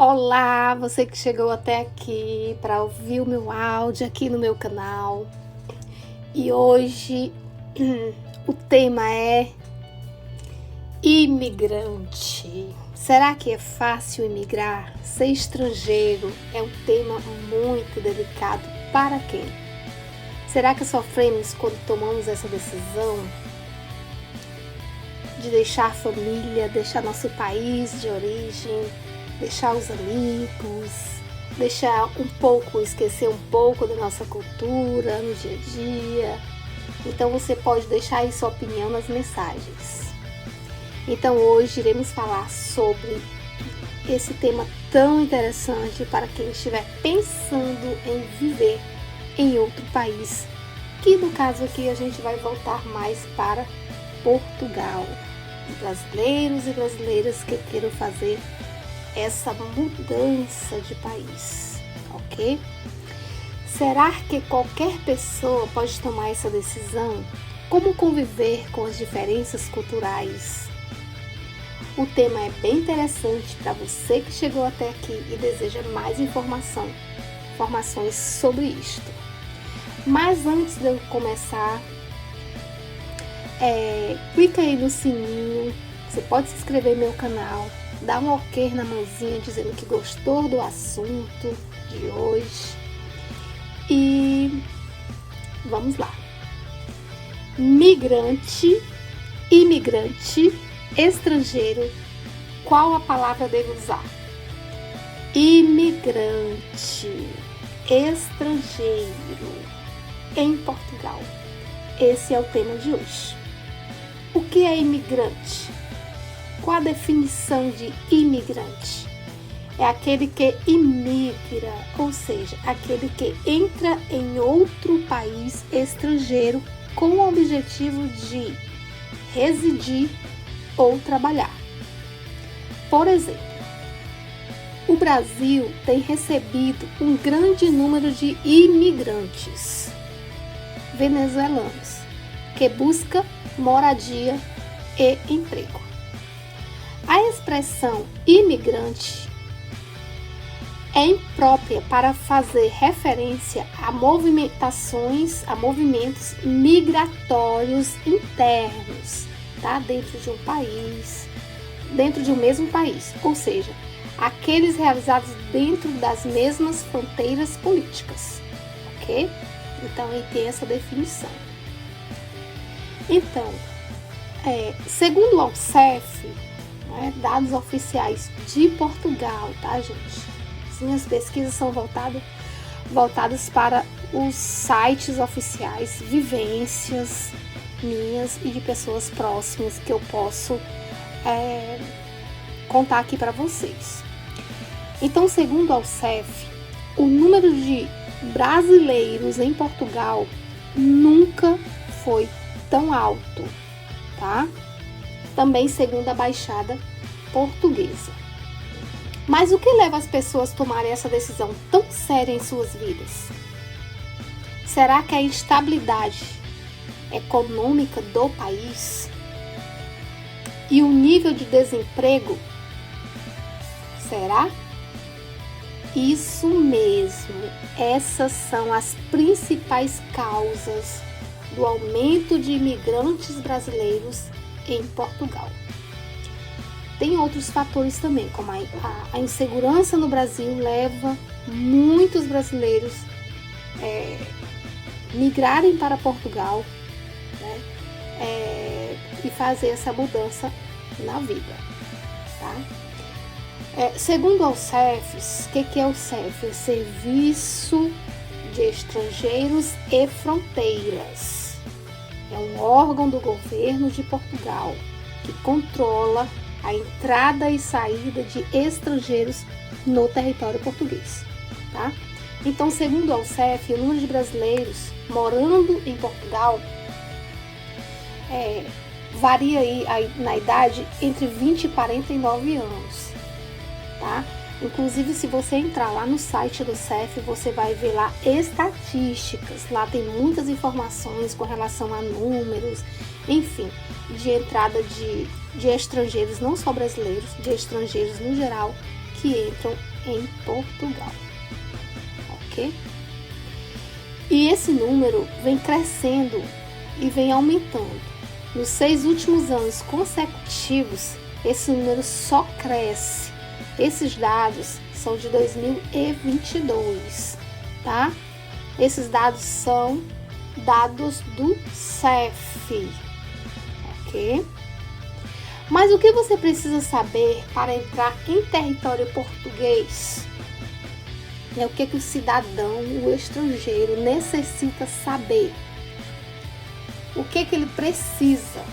Olá, você que chegou até aqui para ouvir o meu áudio aqui no meu canal. E hoje o tema é imigrante. Será que é fácil imigrar? Ser estrangeiro é um tema muito delicado para quem? Será que sofremos quando tomamos essa decisão de deixar a família, deixar nosso país de origem, deixar os amigos, esquecer um pouco da nossa cultura no dia a dia? Então você pode deixar aí sua opinião nas mensagens. Então hoje iremos falar sobre esse tema tão interessante para quem estiver pensando em viver em outro país, que no caso aqui a gente vai voltar mais para Portugal. Brasileiros e brasileiras que queiram fazer essa mudança de país, ok? Será que qualquer pessoa pode tomar essa decisão? Como conviver com as diferenças culturais? O tema é bem interessante para você que chegou até aqui e deseja mais informações sobre isto. Mas antes de eu começar, clica aí no sininho, você pode se inscrever no meu canal, dá um ok na mãozinha dizendo que gostou do assunto de hoje. E vamos lá. Migrante, imigrante, estrangeiro, qual a palavra devo usar? Imigrante, estrangeiro, em Portugal. Esse é o tema de hoje. O que é imigrante? Qual a definição de imigrante? É aquele que imigra, ou seja, aquele que entra em outro país estrangeiro com o objetivo de residir ou trabalhar. Por exemplo, o Brasil tem recebido um grande número de imigrantes venezuelanos que buscam moradia e emprego. A expressão imigrante é imprópria para fazer referência a movimentos migratórios internos, tá? Dentro de um mesmo país, ou seja, aqueles realizados dentro das mesmas fronteiras políticas, ok? Então, aí tem essa definição. Então, segundo o ANSEF, dados oficiais de Portugal, tá, gente? Sim, as pesquisas são voltadas para os sites oficiais, vivências minhas e de pessoas próximas que eu posso contar aqui para vocês. Então, segundo o ANSEF, o número de brasileiros em Portugal nunca foi tão alto, tá? Também segundo a Baixada Portuguesa. Mas o que leva as pessoas a tomarem essa decisão tão séria em suas vidas? Será que a instabilidade econômica do país e o nível de desemprego? Será? Isso mesmo, essas são as principais causas do aumento de imigrantes brasileiros em Portugal. Tem outros fatores também, como a insegurança no Brasil leva muitos brasileiros migrarem para Portugal, né, e fazer essa mudança na vida, tá? Segundo o CEF, o que é o CEF? É Serviço de Estrangeiros e Fronteiras. É um órgão do governo de Portugal que controla a entrada e saída de estrangeiros no território português, tá? Então, segundo o CEF, o número de brasileiros morando em Portugal varia aí na idade entre 20 e 49 anos, tá? Inclusive, se você entrar lá no site do CEF, você vai ver lá estatísticas. Lá tem muitas informações com relação a números, enfim, de entrada de estrangeiros, não só brasileiros, de estrangeiros no geral, que entram em Portugal, ok? E esse número vem crescendo e vem aumentando. Nos 6 últimos anos consecutivos, esse número só cresce. Esses dados são de 2022, tá? Esses dados são dados do CEF, ok? Mas o que você precisa saber para entrar em território português? É o que o cidadão, o estrangeiro, necessita saber. O que ele precisa,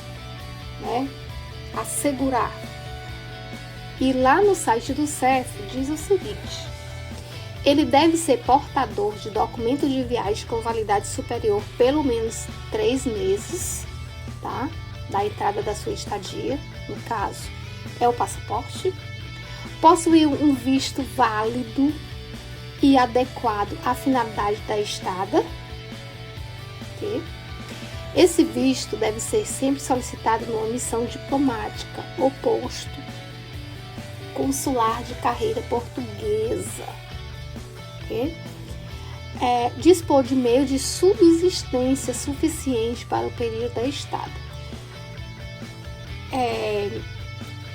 né, assegurar. E lá no site do CEF diz o seguinte: ele deve ser portador de documento de viagem com validade superior pelo menos 3 meses, tá? Da entrada da sua estadia, no caso, é o passaporte. Possuir um visto válido e adequado à finalidade da estada, ok? Esse visto deve ser sempre solicitado numa missão diplomática ou posto consular de carreira portuguesa, ok? Dispor de meio de subsistência suficiente para o período da estada.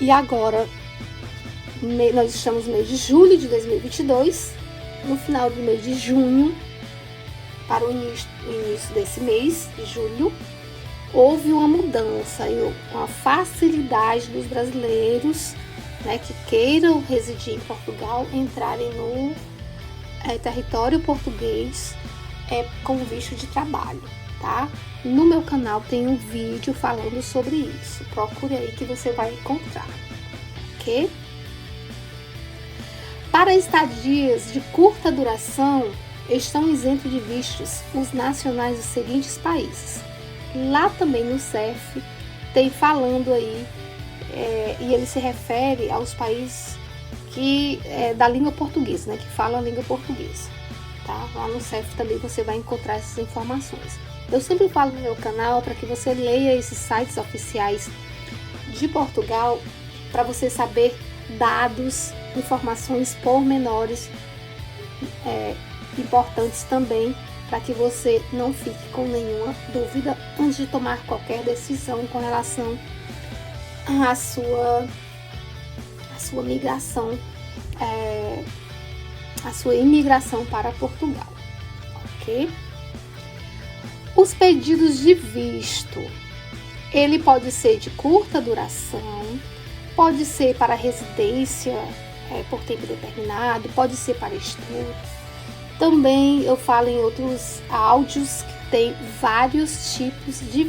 E agora, nós estamos no mês de julho de 2022, no final do mês de junho, para o início desse mês de julho, houve uma mudança e uma facilidade dos brasileiros, né, que queiram residir em Portugal entrarem no território português com visto de trabalho, tá? No meu canal tem um vídeo falando sobre isso. Procure aí que você vai encontrar, ok? Para estadias de curta duração, estão isentos de vistos os nacionais dos seguintes países. Lá também no CEF tem falando aí, e ele se refere aos países da língua portuguesa, né, que falam a língua portuguesa, tá? Lá no CEF também você vai encontrar essas informações. Eu sempre falo no meu canal para que você leia esses sites oficiais de Portugal para você saber dados, informações pormenores importantes também, para que você não fique com nenhuma dúvida antes de tomar qualquer decisão com relação à sua migração, a sua imigração para Portugal, ok? Os pedidos de visto, ele pode ser de curta duração, pode ser para residência por tempo determinado, pode ser para estudo. Também eu falo em outros áudios que tem vários tipos de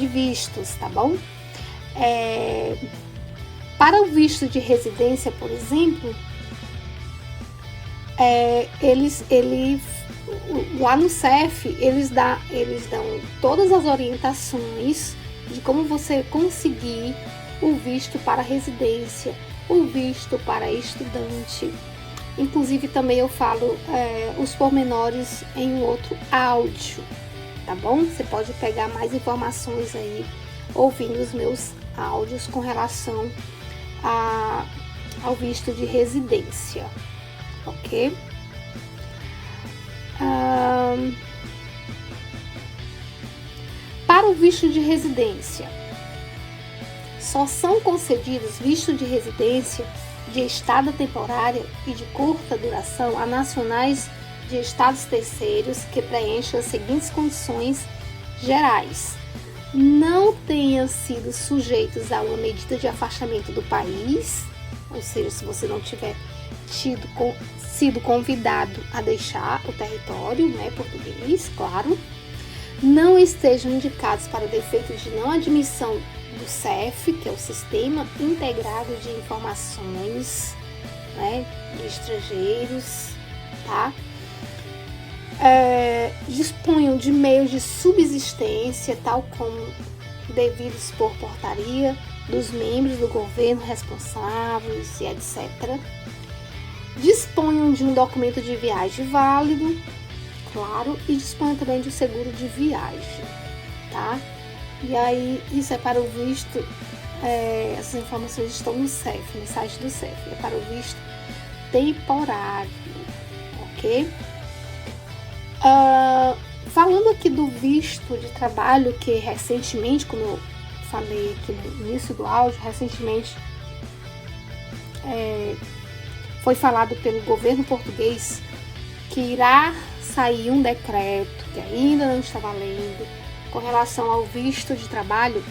vistos, tá bom? Para o visto de residência, por exemplo, lá no CEF, eles dão todas as orientações de como você conseguir o visto para residência, o visto para estudante. Inclusive também eu falo os pormenores em um outro áudio, tá bom? Você pode pegar mais informações aí ouvindo os meus áudios com relação ao visto de residência, ok? Para o visto de residência, só são concedidos visto de residência de estada temporária e de curta duração a nacionais de estados terceiros que preenchem as seguintes condições gerais: não tenham sido sujeitos a uma medida de afastamento do país, ou seja, se você não tiver sido convidado a deixar o território, né, português, claro, não estejam indicados para defeitos de não admissão do CEF, que é o Sistema Integrado de Informações, né, de Estrangeiros, tá? Disponham de meios de subsistência, tal como devidos por portaria dos membros do governo responsáveis e etc. Disponham de um documento de viagem válido, claro, e disponham também de um seguro de viagem, tá? E aí, isso é para o visto essas informações estão no CEF, no site do CEF. É para o visto temporário, ok? Falando aqui do visto de trabalho, que recentemente, como eu falei aqui no início do áudio, recentemente foi falado pelo governo português que irá sair um decreto que ainda não está valendo com relação ao visto de trabalho.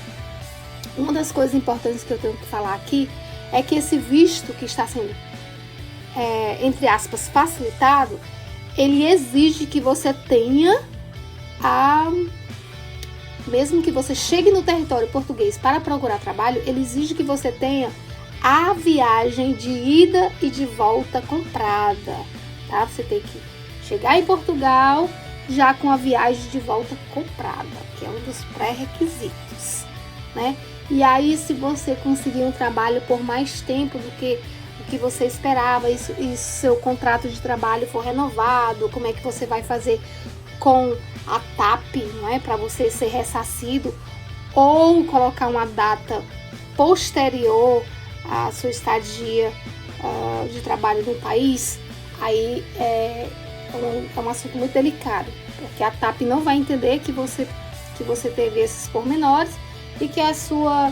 Uma das coisas importantes que eu tenho que falar aqui é que esse visto que está sendo, entre aspas, facilitado, ele exige que você tenha mesmo que você chegue no território português para procurar trabalho, ele exige que você tenha a viagem de ida e de volta comprada, tá? Você tem que chegar em Portugal já com a viagem de volta comprada, que é um dos pré-requisitos, né? E aí, se você conseguir um trabalho por mais tempo do que o que você esperava, e seu contrato de trabalho for renovado, como é que você vai fazer com a TAP, não é? Para você ser ressarcido, ou colocar uma data posterior à sua estadia de trabalho no país, aí é um assunto muito delicado, porque a TAP não vai entender que você teve esses pormenores e que a sua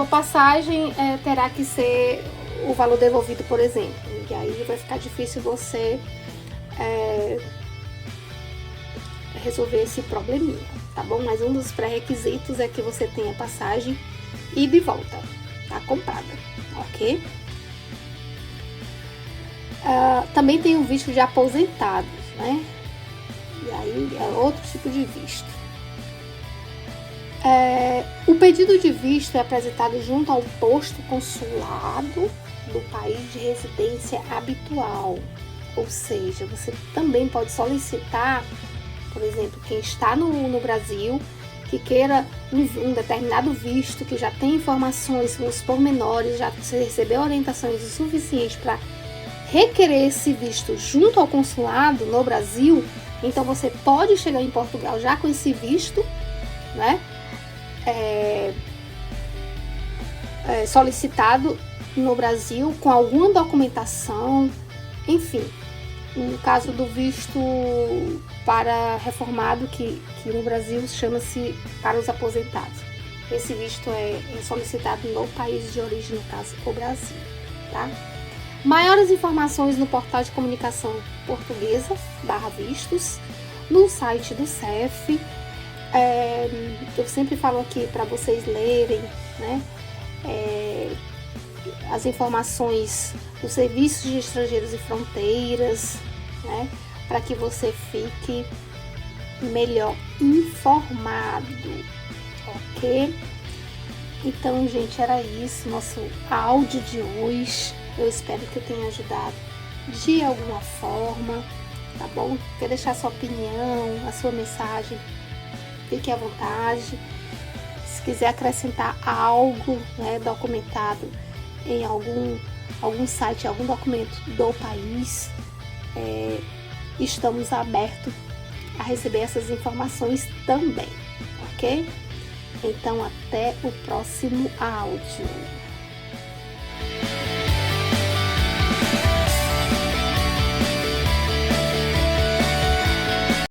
passagem terá que ser o valor devolvido, por exemplo. E aí vai ficar difícil você resolver esse probleminha, tá bom? Mas um dos pré-requisitos é que você tenha passagem ida e volta, tá? Comprada, ok? Também tem o visto de aposentados, né? E aí é outro tipo de visto. O pedido de visto é apresentado junto ao posto consulado do país de residência habitual. Ou seja, você também pode solicitar, por exemplo, quem está no Brasil, que queira um determinado visto, que já tem informações, os pormenores, já você recebeu orientações o suficiente para requerer esse visto junto ao consulado no Brasil. Então você pode chegar em Portugal já com esse visto, né? Solicitado no Brasil com alguma documentação, enfim. No caso do visto para reformado, que no Brasil chama-se para os aposentados. Esse visto é solicitado no país de origem, no caso, o Brasil, tá? Maiores informações no portal de comunicação portuguesa, /vistos, no site do CEF. Eu sempre falo aqui para vocês lerem, né? As informações do Serviço de Estrangeiros e Fronteiras, né? Para que você fique melhor informado, ok? Então, gente, era isso, nosso áudio de hoje. Eu espero que eu tenha ajudado de alguma forma, tá bom? Quer deixar sua opinião, a sua mensagem, fique à vontade. Se quiser acrescentar algo, né, documentado em algum site, algum documento do país, estamos abertos a receber essas informações também, ok? Então, até o próximo áudio.